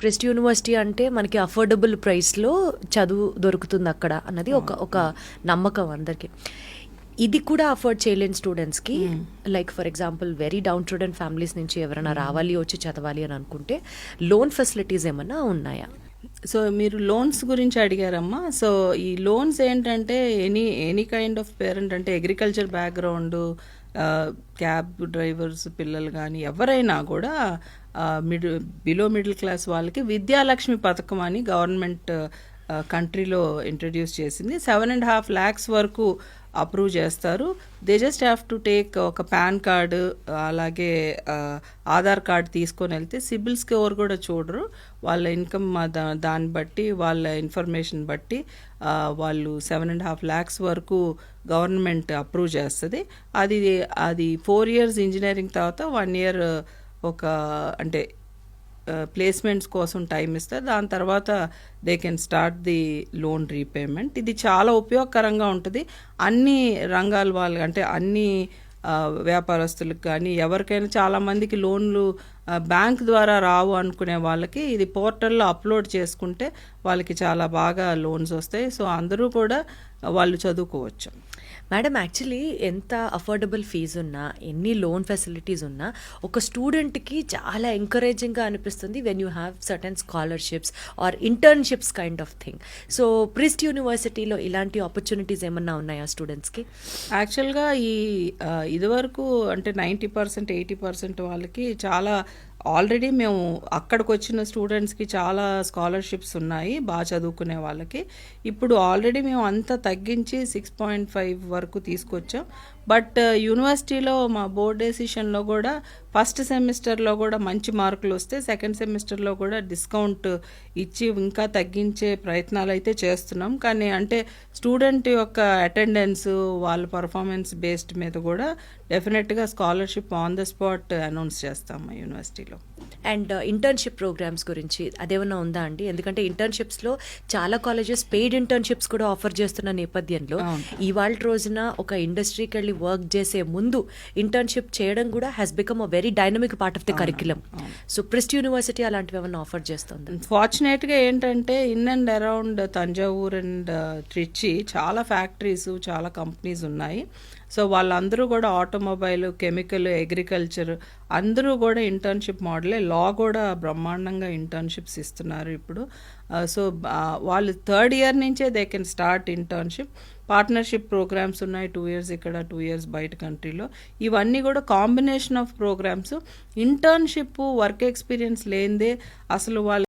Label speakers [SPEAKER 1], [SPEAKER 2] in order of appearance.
[SPEAKER 1] ప్రెస్ట్ university అంటే మనకి affordable ప్రైస్లో చదువు దొరుకుతుంది అక్కడ అన్నది ఒక నమ్మకం అందరికీ. ఇది కూడా అఫోర్డ్ చేయలేని స్టూడెంట్స్కి, like for example very down student families నుంచి ఎవరైనా రావాలి వచ్చి చదవాలి అని అనుకుంటే లోన్ ఫెసిలిటీస్ ఏమన్నా ఉన్నాయా?
[SPEAKER 2] సో మీరు లోన్స్ గురించి అడిగారమ్మా. సో ఈ లోన్స్ ఏంటంటే ఎనీ కైండ్ ఆఫ్ పేరెంట్, అంటే అగ్రికల్చర్ బ్యాక్గ్రౌండ్, క్యాబ్ డ్రైవర్స్ పిల్లలు కానీ ఎవరైనా కూడా బిలో మిడిల్ క్లాస్ వాళ్ళకి విద్యాలక్ష్మి పథకం అని గవర్నమెంట్ కంట్రీలో ఇంట్రడ్యూస్ చేసింది. 7.5 lakhs వరకు అప్రూవ్ చేస్తారు. They just have to take ఒక పాన్ కార్డు, అలాగే ఆధార్ కార్డు తీసుకొని వెళ్తే సిబిల్ స్కోర్ కూడా చూడరు. వాళ్ళ ఇన్కమ్ దాన్ని బట్టి, వాళ్ళ ఇన్ఫర్మేషన్ బట్టి వాళ్ళు 7.5 lakhs వరకు గవర్నమెంట్ అప్రూవ్ చేస్తుంది. అది 4 years ఇంజనీరింగ్ తర్వాత 1 year ఒక అంటే ప్లేస్మెంట్స్ కోసం టైం ఇస్తారు. దాని తర్వాత they can start the loan repayment. ఇది చాలా ఉపయోగకరంగా ఉంటుంది అన్ని రంగాల వాళ్ళు, అంటే అన్ని వ్యాపారస్తులకు కానీ ఎవరికైనా. చాలామందికి లోన్లు బ్యాంక్ ద్వారా రావు అనుకునే వాళ్ళకి ఇది పోర్టల్లో అప్లోడ్ చేసుకుంటే వాళ్ళకి చాలా బాగా లోన్స్ వస్తాయి. సో అందరూ కూడా వాళ్ళు చదువుకోవచ్చు.
[SPEAKER 1] మేడం, యాక్చువల్లీ ఎంత అఫోర్డబుల్ ఫీజు ఉన్నా, ఎన్ని లోన్ ఫెసిలిటీస్ ఉన్నా, ఒక స్టూడెంట్కి చాలా ఎంకరేజింగ్గా అనిపిస్తుంది when you have certain scholarships or internships kind of thing. So ప్రిస్ట్ యూనివర్సిటీలో ఇలాంటి ఆపర్చునిటీస్ ఏమన్నా ఉన్నాయా స్టూడెంట్స్కి?
[SPEAKER 2] యాక్చువల్గా ఇదివరకు అంటే 90% 80% వాళ్ళకి చాలా ఆల్రెడీ మేము అక్కడికి వచ్చిన స్టూడెంట్స్కి చాలా స్కాలర్షిప్స్ ఉన్నాయి బాగా చదువుకునే వాళ్ళకి. ఇప్పుడు ఆల్రెడీ మేము అంతా తగ్గించి 6.5 వరకు తీసుకొచ్చాం. బట్ యూనివర్సిటీలో మా బోర్డ్ డెసిషన్లో కూడా ఫస్ట్ సెమిస్టర్లో కూడా మంచి మార్కులు వస్తే సెకండ్ సెమిస్టర్లో కూడా డిస్కౌంట్ ఇచ్చి ఇంకా తగ్గించే ప్రయత్నాలు అయితే చేస్తున్నాం. కానీ అంటే స్టూడెంట్ యొక్క అటెండెన్స్, వాళ్ళ పర్ఫార్మెన్స్ బేస్డ్ మీద కూడా డెఫినెట్గా scholarship on the spot announce చేస్తాం యూనివర్సిటీలో.
[SPEAKER 1] అండ్ ఇంటర్న్షిప్ ప్రోగ్రామ్స్ గురించి అదేమన్నా ఉందా అండి? ఎందుకంటే ఇంటర్న్షిప్స్లో చాలా కాలేజెస్ పెయిడ్ ఇంటర్న్షిప్స్ కూడా ఆఫర్ చేస్తున్న నేపథ్యంలో ఇవాళ రోజున ఒక ఇండస్ట్రీకి వెళ్ళి వర్క్ చేసే ముందు ఇంటర్న్షిప్ చేయడం కూడా has become a very dynamic part of the curriculum. So priest university అలాంటివి ఏమన్నా ఆఫర్ చేస్తుంది?
[SPEAKER 2] ఫార్చునేట్గా ఏంటంటే in and around Thanjavur and Trichy చాలా ఫ్యాక్టరీస్, చాలా కంపెనీస్ ఉన్నాయి. సో వాళ్ళందరూ కూడా ఆటోమొబైల్, కెమికల్, అగ్రికల్చర్ అందరూ కూడా ఇంటర్న్షిప్ మోడలే. లా కూడా బ్రహ్మాండంగా ఇంటర్న్షిప్స్ ఇస్తున్నారు ఇప్పుడు. సో వాళ్ళు 3rd year నుంచే they can start internship. Partnership programmes ఉన్నాయి, 2 years ఇక్కడ, 2 years బయట కంట్రీలో. ఇవన్నీ కూడా combination of programmes. Internship work experience లేనిదే అసలు వాళ్ళు